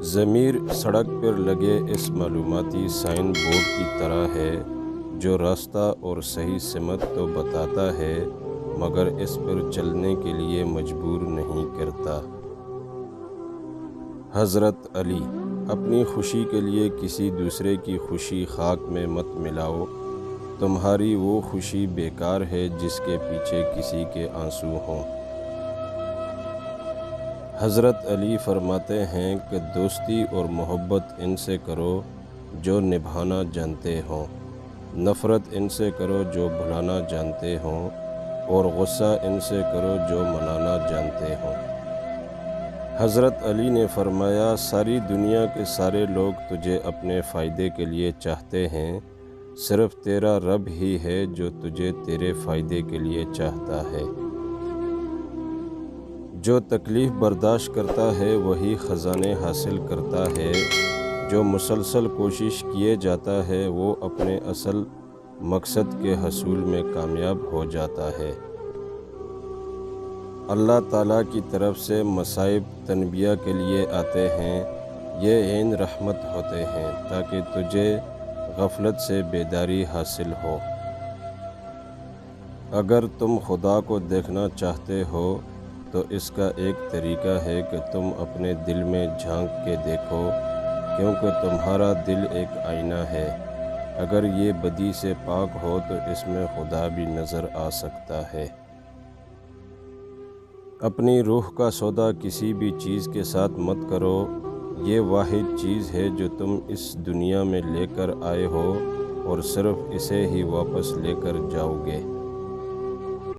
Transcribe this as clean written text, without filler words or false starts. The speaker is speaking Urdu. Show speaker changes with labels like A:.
A: ضمیر سڑک پر لگے اس معلوماتی سائن بورڈ کی طرح ہے جو راستہ اور صحیح سمت تو بتاتا ہے مگر اس پر چلنے کے لیے مجبور نہیں کرتا۔ حضرت علی: اپنی خوشی کے لیے کسی دوسرے کی خوشی خاک میں مت ملاؤ، تمہاری وہ خوشی بیکار ہے جس کے پیچھے کسی کے آنسو ہوں۔ حضرت علی فرماتے ہیں کہ دوستی اور محبت ان سے کرو جو نبھانا جانتے ہوں، نفرت ان سے کرو جو بھلانا جانتے ہوں، اور غصہ ان سے کرو جو منانا جانتے ہوں۔ حضرت علی نے فرمایا، ساری دنیا کے سارے لوگ تجھے اپنے فائدے کے لیے چاہتے ہیں، صرف تیرا رب ہی ہے جو تجھے تیرے فائدے کے لیے چاہتا ہے۔ جو تکلیف برداشت کرتا ہے وہی خزانے حاصل کرتا ہے، جو مسلسل کوشش کیے جاتا ہے وہ اپنے اصل مقصد کے حصول میں کامیاب ہو جاتا ہے۔ اللہ تعالیٰ کی طرف سے مصائب تنبیہ کے لیے آتے ہیں، یہ عین رحمت ہوتے ہیں تاکہ تجھے غفلت سے بیداری حاصل ہو۔ اگر تم خدا کو دیکھنا چاہتے ہو تو اس کا ایک طریقہ ہے کہ تم اپنے دل میں جھانک کے دیکھو، کیونکہ تمہارا دل ایک آئینہ ہے، اگر یہ بدی سے پاک ہو تو اس میں خدا بھی نظر آ سکتا ہے۔ اپنی روح کا سودا کسی بھی چیز کے ساتھ مت کرو، یہ واحد چیز ہے جو تم اس دنیا میں لے کر آئے ہو اور صرف اسے ہی واپس لے کر جاؤ گے۔